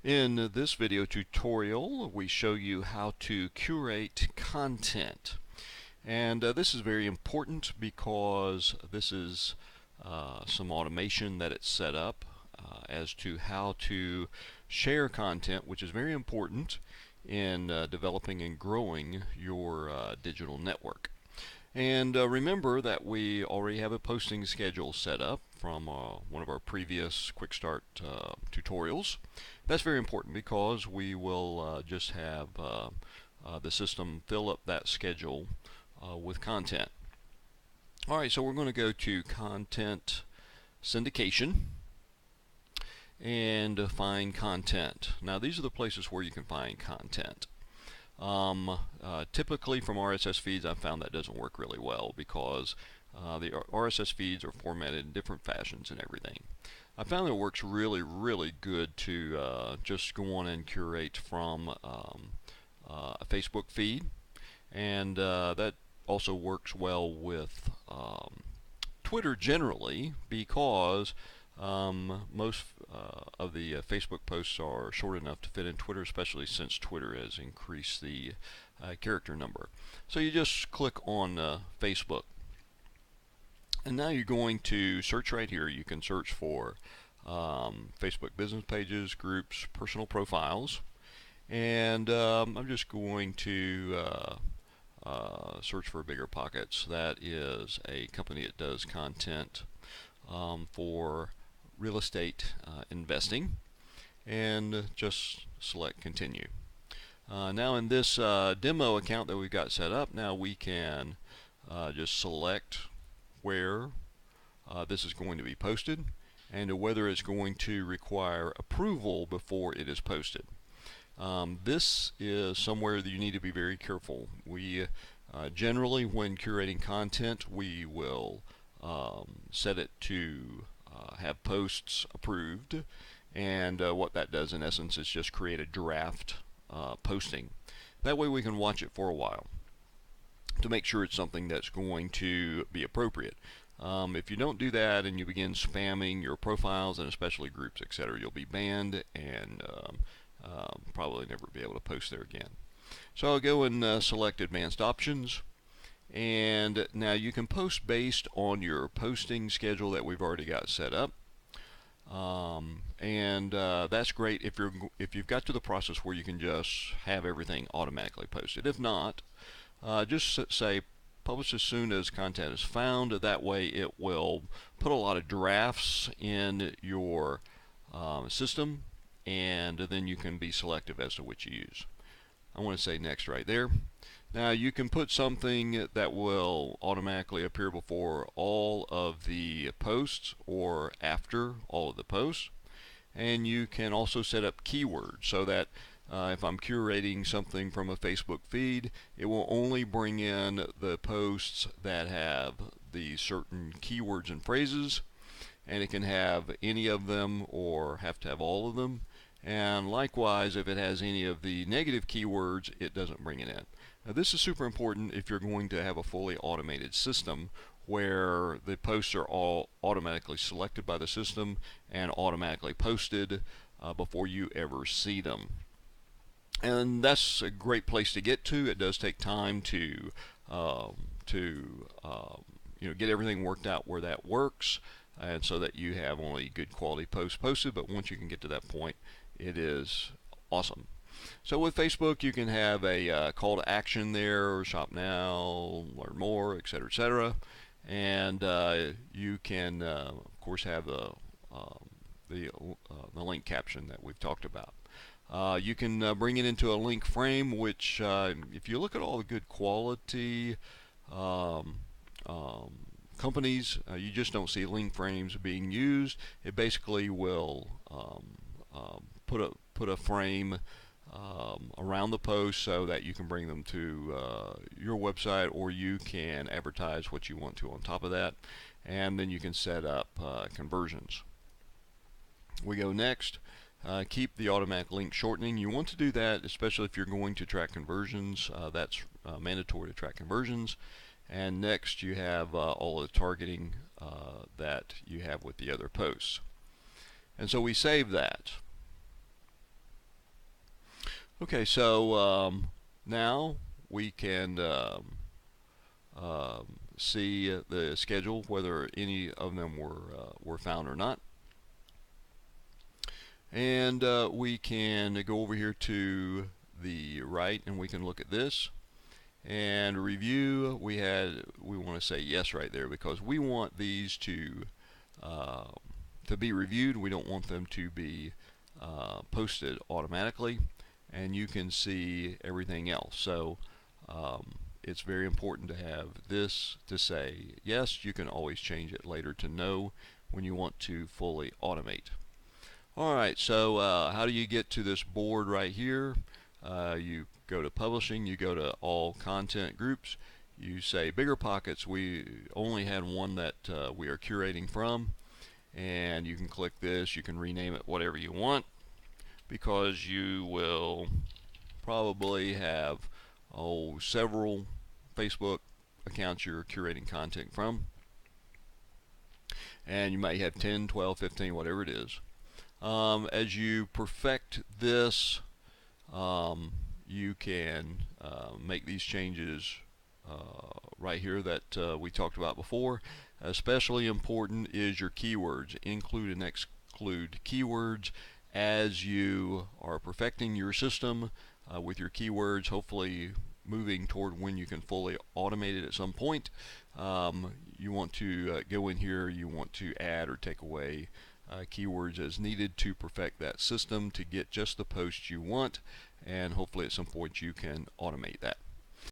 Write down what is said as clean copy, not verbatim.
In this video tutorial, we show you how to curate content. And this is very important because this is some automation that it's set up as to how to share content, which is very important in developing and growing your digital network. And remember that we already have a posting schedule set up from one of our previous Quick Start tutorials. That's very important because we will just have the system fill up that schedule with content. Alright, so we're going to go to Content Syndication and find content. Now these are the places where you can find content. Typically from RSS feeds, I've found that doesn't work really well because the RSS feeds are formatted in different fashions and everything. I found that it works really good to just go on and curate from a Facebook feed, and that also works well with Twitter generally because most of the Facebook posts are short enough to fit in Twitter, especially since Twitter has increased the character number. So you just click on Facebook, and now you're going to search right here. You can search for Facebook business pages, groups, personal profiles, and I'm just going to search for Bigger Pockets. That is a company that does content for real estate investing, and just select continue. Now in this demo account that we've got set up, now we can just select where this is going to be posted and whether it's going to require approval before it is posted. This is somewhere that you need to be very careful. We generally, when curating content, we will set it to have posts approved, and what that does in essence is just create a draft posting. That way we can watch it for a while to make sure it's something that's going to be appropriate. If you don't do that and you begin spamming your profiles and especially groups, etc., you'll be banned and probably never be able to post there again. So I'll go and select Advanced Options, and now you can post based on your posting schedule that we've already got set up, and that's great if you've got to the process where you can just have everything automatically posted. If not, just say publish as soon as content is found. That way it will put a lot of drafts in your system, and then you can be selective as to which you use. I want to say next right there. Now you can put something that will automatically appear before all of the posts or after all of the posts, and you can also set up keywords so that if I'm curating something from a Facebook feed, it will only bring in the posts that have the certain keywords and phrases, and it can have any of them or have to have all of them. And likewise, if it has any of the negative keywords, it doesn't bring it in. Now this is super important if you're going to have a fully automated system where the posts are all automatically selected by the system and automatically posted before you ever see them. And that's a great place to get to. It does take time to get everything worked out where that works, and so that you have only good quality posts posted. But once you can get to that point, it is awesome. So with Facebook, you can have a call to action there, shop now, learn more, etc., and you can of course have the link caption that we've talked about. You can bring it into a link frame, which if you look at all the good quality companies, you just don't see link frames being used. It basically will put a frame around the post so that you can bring them to your website, or you can advertise what you want to on top of that, and then you can set up conversions. We go next. Keep the automatic link shortening. You want to do that especially if you're going to track conversions. That's mandatory to track conversions. And next you have all of the targeting that you have with the other posts. And so we save that. Okay, so now we can see the schedule, whether any of them were found or not. And we can go over here to the right and we can look at this and review. We want to say yes right there because we want these uh, to be reviewed. We don't want them to be posted automatically, and you can see everything else. So it's very important to have this to say yes. You can always change it later to no when you want to fully automate. Alright, so how do you get to this board right here? You go to publishing, you go to all content groups, you say bigger pockets. We only had one that we are curating from, and you can click this. You can rename it whatever you want because you will probably have several Facebook accounts you're curating content from, and you might have 10, 12, 15, whatever it is. As you perfect this, you can make these changes right here that we talked about before. Especially important is your keywords. Include and exclude keywords as you are perfecting your system with your keywords, hopefully moving toward when you can fully automate it at some point. You want to go in here, you want to add or take away keywords as needed to perfect that system to get just the posts you want, and hopefully at some point you can automate that.